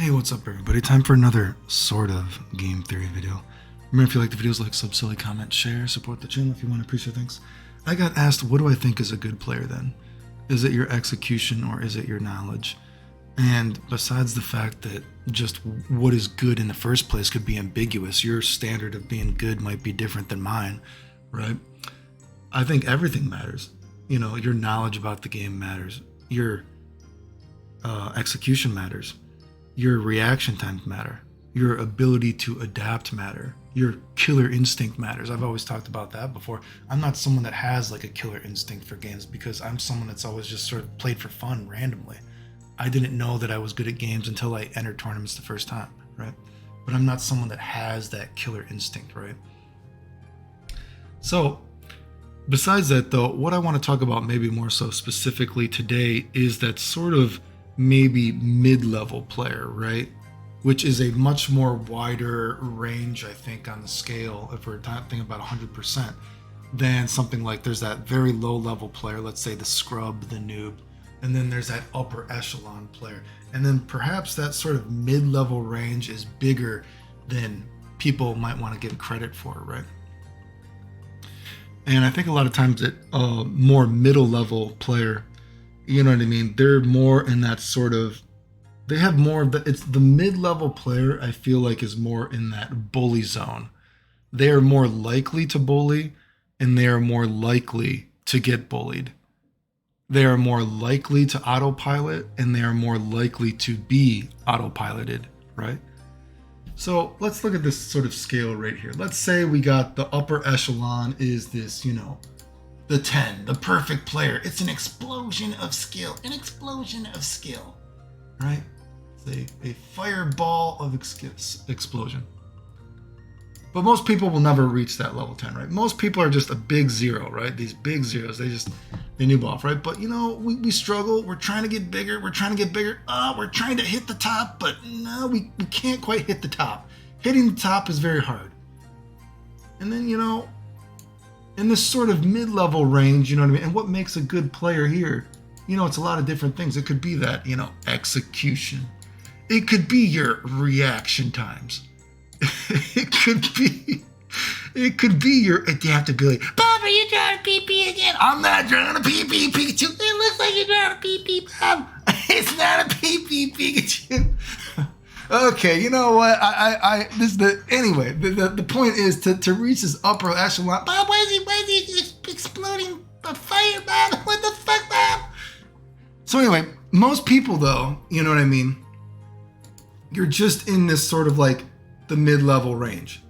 Hey, what's up everybody? Time for another sort of game theory video. Remember, if you like the videos, like, sub, silly, comment, share, support the channel if you want to appreciate things. I got asked, what do I think is a good player then? Is it your execution or is it your knowledge? And besides the fact that just what is good in the first place could be ambiguous, your standard of being good might be different than mine, right? I think everything matters. You know, your knowledge about the game matters. Your execution matters. Your reaction times matter. Your ability to adapt matter. Your killer instinct matters. I've always talked about that before. I'm not someone that has like a killer instinct for games because I'm someone that's always just sort of played for fun randomly. I didn't know that I was good at games until I entered tournaments the first time, right? But I'm not someone that has that killer instinct, right? So besides that though, what I want to talk about maybe more so specifically today is that sort of maybe mid-level player, right? Which is a much more wider range, I think, on the scale, if we're thinking about 100%, than something like there's that very low-level player, let's say the scrub, the noob, and then there's that upper echelon player. And then perhaps that sort of mid-level range is bigger than people might want to give credit for, right? And I think a lot of times that more middle-level player, you know what I mean? They're more in that sort of, they have more of the, it's the mid-level player I feel like is more in that bully zone. They are more likely to bully and they are more likely to get bullied. They are more likely to autopilot and they are more likely to be autopiloted, right? So let's look at this sort of scale right here. Let's say we got the upper echelon is this, you know, the 10, the perfect player. It's an explosion of skill, right? It's a fireball of explosion. But most people will never reach that level 10, right? Most people are just a big zero, right? These big zeros, they noob off, right? But you know, we struggle. We're trying to get bigger. We're trying to hit the top, but no, we can't quite hit the top. Hitting the top is very hard. And then, you know, in this sort of mid-level range, you know what I mean? And what makes a good player here? You know, it's a lot of different things. It could be that, you know, execution. It could be your reaction times. It could be your adaptability. Bob, are you trying to pee again? I'm not trying to pee Pikachu. It looks like you're trying to pee Bob. It's not a pee Pikachu. Okay, you know what? Anyway, the point is to reach this upper echelon. Bob, why is he exploding a fire, Bob? What the fuck, Bob? So anyway, most people though, you know what I mean? You're just in this sort of like the mid-level range.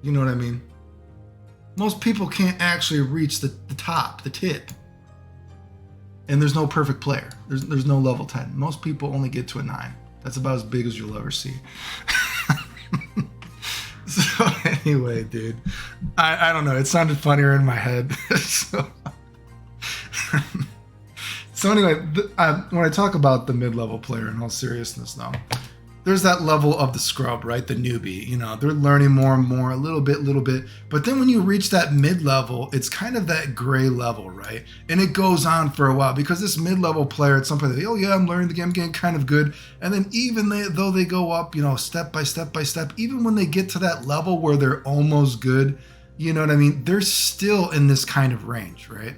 You know what I mean? Most people can't actually reach the top, the tip. And there's no perfect player. There's no level 10. Most people only get to a 9. That's about as big as you'll ever see. So anyway, dude, I don't know. It sounded funnier in my head. So anyway, when I talk about the mid-level player in all seriousness now, there's that level of the scrub, right? The newbie, you know, they're learning more and more, a little bit. But then when you reach that mid-level, it's kind of that gray level, right? And it goes on for a while because this mid-level player at some point, oh yeah, I'm learning the game, I'm getting kind of good. And then even though they go up, you know, step by step, even when they get to that level where they're almost good, you know what I mean? They're still in this kind of range, right?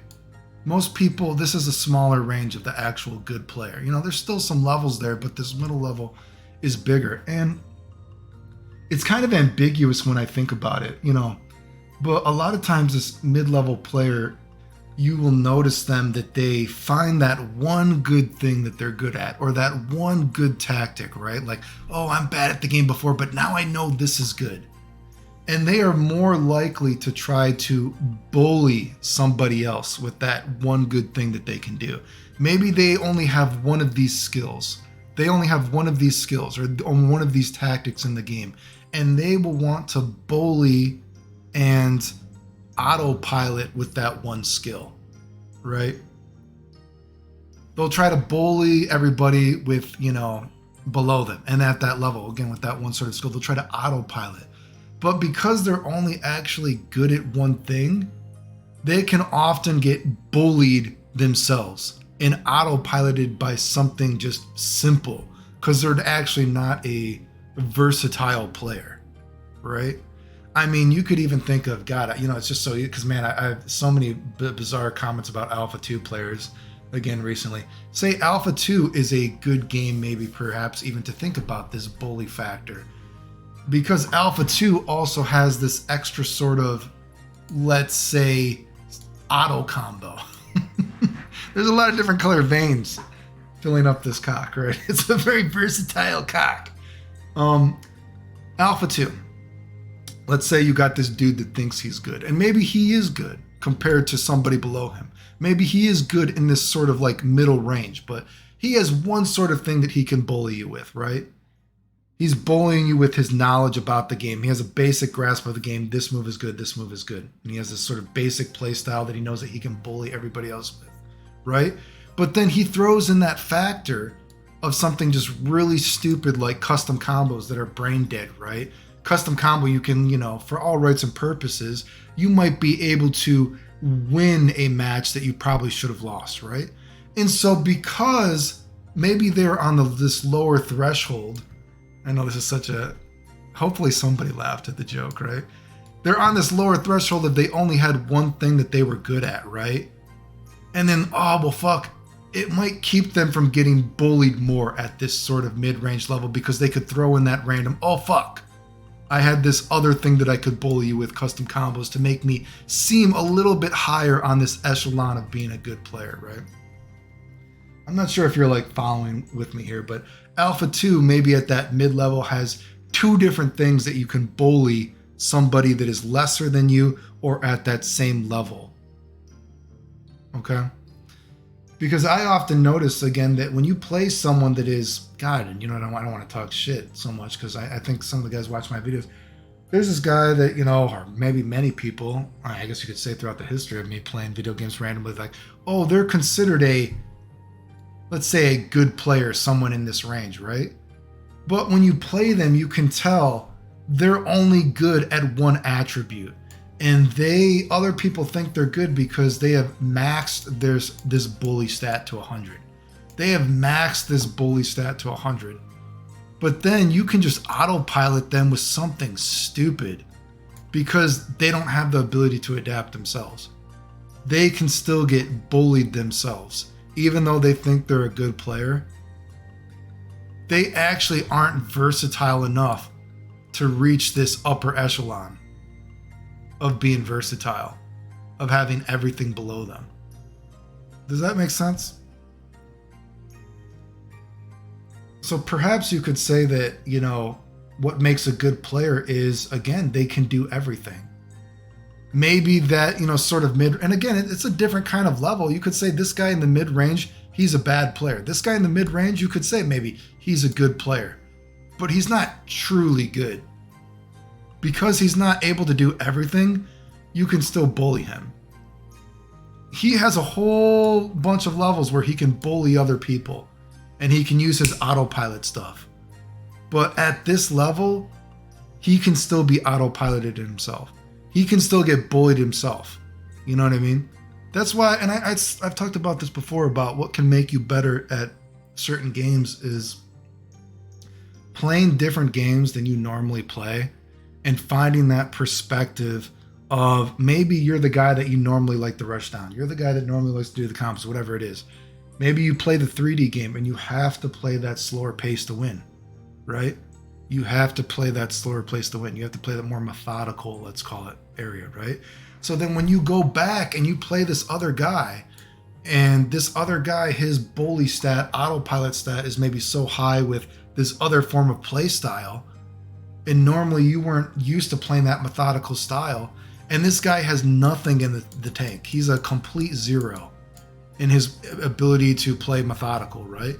Most people, this is a smaller range of the actual good player. You know, there's still some levels there, but this middle level is bigger. And it's kind of ambiguous when I think about it, you know, but a lot of times this mid-level player, you will notice them that they find that one good thing that they're good at, or that one good tactic, right? Like, oh, I'm bad at the game before, but now I know this is good. And they are more likely to try to bully somebody else with that one good thing that they can do. Maybe they only have one of these skills. They only have one of these skills or one of these tactics in the game, and they will want to bully and autopilot with that one skill, right? They'll try to bully everybody with, you know, below them and at that level, again, with that one sort of skill, they'll try to autopilot. But because they're only actually good at one thing, they can often get bullied themselves and autopiloted by something just simple because they're actually not a versatile player, right? I mean, you could even think of, God, you know, it's just so, because man, I have so many bizarre comments about Alpha 2 players again recently. Say Alpha 2 is a good game, maybe perhaps even to think about this bully factor, because Alpha 2 also has this extra sort of, let's say, auto combo. There's a lot of different color veins filling up this cock, right? It's a very versatile cock. Alpha 2. Let's say you got this dude that thinks he's good, and maybe he is good compared to somebody below him. Maybe he is good in this sort of like middle range, but he has one sort of thing that he can bully you with, right? He's bullying you with his knowledge about the game. He has a basic grasp of the game. This move is good. This move is good. And he has this sort of basic play style that he knows that he can bully everybody else with, right? But then he throws in that factor of something just really stupid like custom combos that are brain dead, right? Custom combo, you can, you know, for all rights and purposes, you might be able to win a match that you probably should have lost, right? And so because maybe they're on this lower threshold, I know this is such a, hopefully somebody laughed at the joke, right? They're on this lower threshold if they only had one thing that they were good at, right? And then, oh, well, fuck, it might keep them from getting bullied more at this sort of mid-range level because they could throw in that random, oh, fuck, I had this other thing that I could bully you with, custom combos, to make me seem a little bit higher on this echelon of being a good player, right? I'm not sure if you're like following with me here, but Alpha 2 maybe at that mid-level has two different things that you can bully somebody that is lesser than you or at that same level. Okay? Because I often notice, again, that when you play someone that is, God, and you know, I don't want to talk shit so much because I think some of the guys watch my videos. There's this guy that, you know, or maybe many people, I guess you could say throughout the history of me playing video games randomly, like, oh, they're considered a, let's say, a good player, someone in this range, right? But when you play them, you can tell they're only good at one attribute. And other people think they're good because they have maxed this bully stat to 100. They have maxed this bully stat to 100. But then you can just autopilot them with something stupid because they don't have the ability to adapt themselves. They can still get bullied themselves. Even though they think they're a good player, they actually aren't versatile enough to reach this upper echelon of being versatile, of having everything below them. Does that make sense? So perhaps you could say that, you know, what makes a good player is, again, they can do everything. Maybe that, you know, sort of mid, and again, it's a different kind of level. You could say this guy in the mid-range, he's a bad player. This guy in the mid-range, you could say maybe he's a good player, but he's not truly good. Because he's not able to do everything, you can still bully him. He has a whole bunch of levels where he can bully other people, and he can use his autopilot stuff. But at this level, he can still be autopiloted himself. He can still get bullied himself. You know what I mean? That's why, and I've talked about this before, about what can make you better at certain games is playing different games than you normally play and finding that perspective of maybe you're the guy that you normally like to rush down. You're the guy that normally likes to do the comps, whatever it is. Maybe you play the 3D game and you have to play that slower pace to win, right? You have to play that slower pace to win. You have to play that more methodical, let's call it, area, right? So then when you go back and you play this other guy, and this other guy, his bully stat, autopilot stat is maybe so high with this other form of play style, and normally you weren't used to playing that methodical style, and this guy has nothing in the tank. He's a complete zero in his ability to play methodical, right?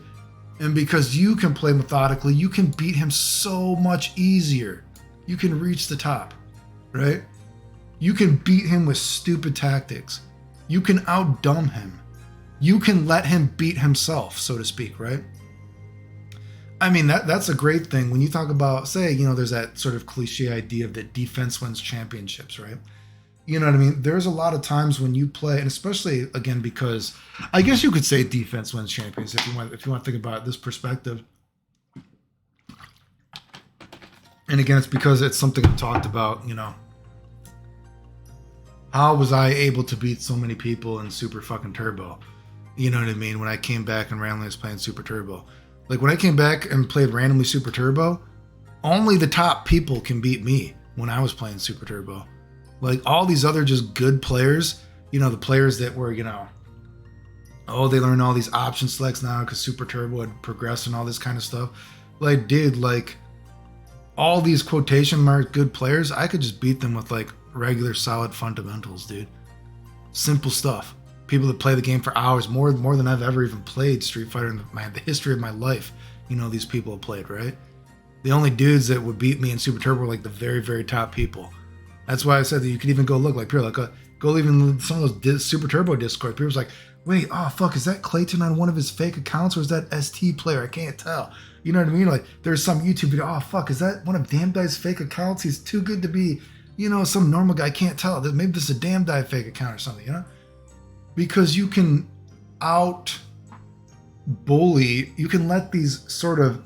And because you can play methodically, you can beat him so much easier. You can reach the top, right? You can beat him with stupid tactics. You can outdumb him. You can let him beat himself, so to speak, right? I mean, that's a great thing. When you talk about, say, you know, there's that sort of cliche idea of that defense wins championships, right? You know what I mean? There's a lot of times when you play, and especially, again, because I guess you could say defense wins champions if you want to think about this perspective. And again, it's because it's something I talked about, how was I able to beat so many people in Super fucking Turbo? You know what I mean? When I came back and randomly was playing Super Turbo. Like when I came back and played randomly Super Turbo, only the top people can beat me when I was playing Super Turbo. Like all these other just good players, the players that were, they learned all these option selects now because Super Turbo had progressed and all this kind of stuff. Like, dude, like all these quotation mark good players, I could just beat them with like regular solid fundamentals, dude. Simple stuff. People that play the game for hours, more than I've ever even played Street Fighter in the history of my life. These people have played, right? The only dudes that would beat me in Super Turbo were like the very, very top people. That's why I said that you could even go look like people like go even some of those Super Turbo Discord. People's like, wait, oh fuck, is that Clayton on one of his fake accounts or is that ST player? I can't tell. You know what I mean? Like there's some YouTube video. Oh fuck, is that one of Damn Die's fake accounts? He's too good to be, some normal guy. I can't tell. Maybe this is a Damn Die fake account or something. Because you can out bully. You can let these sort of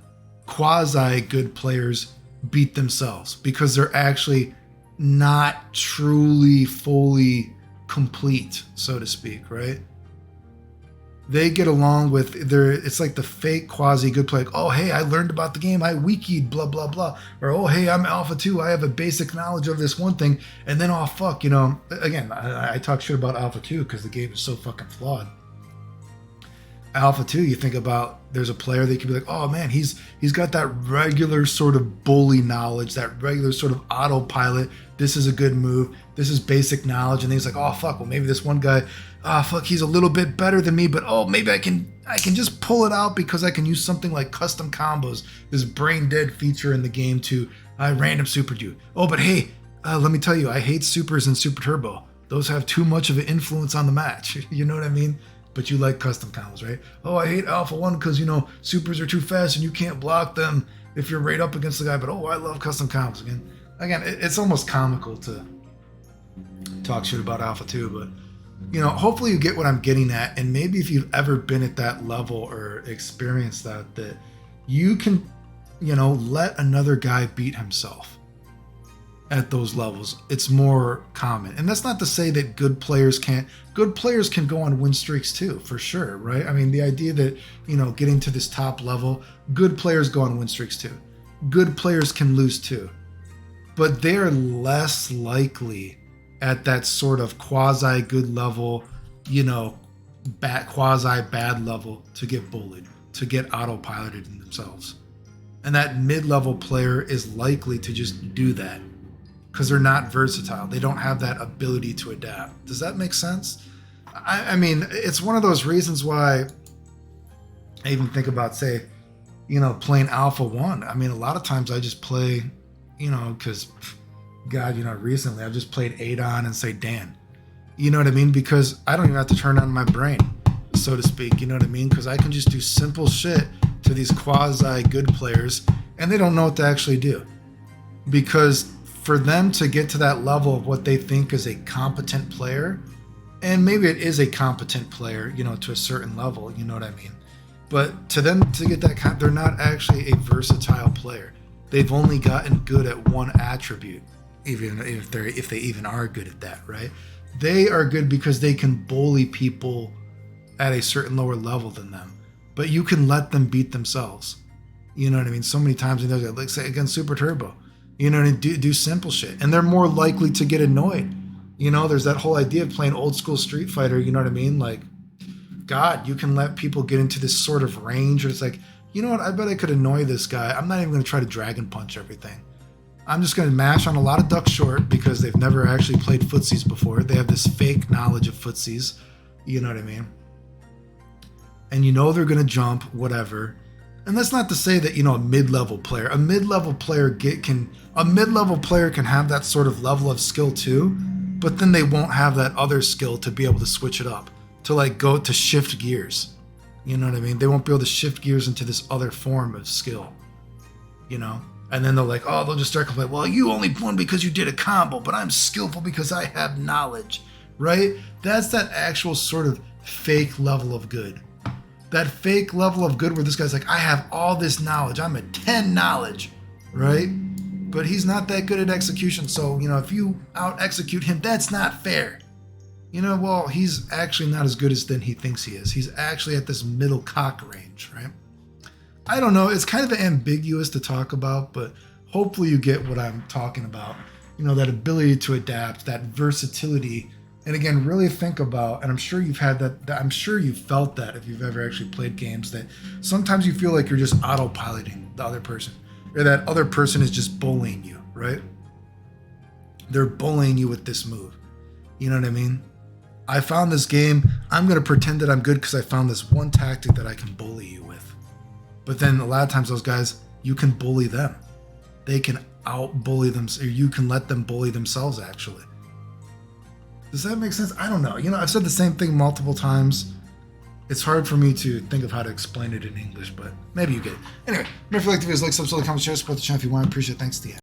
quasi good players beat themselves because they're actually not truly fully complete, so to speak, right? They get along with it's like the fake quasi good play. Like, oh, hey, I learned about the game. I wikied, blah, blah, blah. Or, oh, hey, I'm Alpha 2. I have a basic knowledge of this one thing. And then, oh, fuck, again, I talk shit about Alpha 2 because the game is so fucking flawed. Alpha 2, you think about, there's a player that could be like, oh man, he's got that regular sort of bully knowledge, that regular sort of autopilot. This is a good move. This is basic knowledge. And then he's like, oh fuck, well maybe this one guy, fuck, he's a little bit better than me, but oh, maybe I can just pull it out because I can use something like custom combos, this brain dead feature in the game to random super you. Oh, but hey, let me tell you, I hate supers in Super Turbo. Those have too much of an influence on the match. You know what I mean? But you like custom combos, right? Oh, I hate Alpha 1 because, supers are too fast and you can't block them if you're right up against the guy. But, oh, I love custom combos. Again, it's almost comical to talk shit about Alpha 2. But, hopefully you get what I'm getting at. And maybe if you've ever been at that level or experienced that you can, let another guy beat himself at those levels. It's more common. And that's not to say that good players can go on win streaks too, for sure, right? I mean, the idea that, getting to this top level, good players go on win streaks too. Good players can lose too. But they're less likely at that sort of quasi good level, quasi bad level to get bullied, to get autopiloted in themselves. And that mid-level player is likely to just do that, because they're not versatile. They don't have that ability to adapt. Does that make sense? I mean, it's one of those reasons why I even think about, say, playing Alpha 1. I mean, a lot of times I just play, because, God, recently I've just played Adon and say Dan. You know what I mean? Because I don't even have to turn on my brain, so to speak. You know what I mean? Because I can just do simple shit to these quasi-good players, and they don't know what to actually do. Because for them to get to that level of what they think is a competent player, and maybe it is a competent player, to a certain level, you know what I mean? But to them to get that, they're not actually a versatile player. They've only gotten good at one attribute, even if they even are good at that, right? They are good because they can bully people at a certain lower level than them, but you can let them beat themselves. You know what I mean? So many times, like say against Super Turbo, do simple shit, and they're more likely to get annoyed. There's that whole idea of playing old school Street Fighter. You know what I mean? Like, God, you can let people get into this sort of range, or it's like, you know what? I bet I could annoy this guy. I'm not even going to try to dragon punch everything. I'm just going to mash on a lot of duck short because they've never actually played footsies before. They have this fake knowledge of footsies. You know what I mean? And they're going to jump, whatever. And that's not to say that, a mid-level player can have that sort of level of skill too, but then they won't have that other skill to be able to switch it up, to like go to shift gears. You know what I mean? They won't be able to shift gears into this other form of skill, And then they'll they'll just start complaining, well, you only won because you did a combo, but I'm skillful because I have knowledge, right? That's that actual sort of fake level of good. That fake level of good where this guy's like, I have all this knowledge. I'm a 10 knowledge, right? but he's not that good at execution. So, if you out execute him, that's not fair. Well, he's actually not as good as then he thinks he is. He's actually at this middle cock range, right? I don't know. It's kind of ambiguous to talk about, but hopefully you get what I'm talking about. That ability to adapt, that versatility. And again, really think about, and I'm sure you've had that, I'm sure you've felt that if you've ever actually played games, that sometimes you feel like you're just autopiloting the other person, or that other person is just bullying you, right? They're bullying you with this move. You know what I mean? I found this game, I'm going to pretend that I'm good because I found this one tactic that I can bully you with. But then a lot of times those guys, you can bully them. They can out-bully them, or you can let them bully themselves, actually. Does that make sense? I don't know. I've said the same thing multiple times. It's hard for me to think of how to explain it in English, but maybe you get it. Anyway, remember if you like the videos, like, subscribe, comment, share, support the channel if you want. Appreciate it. Thanks, DM.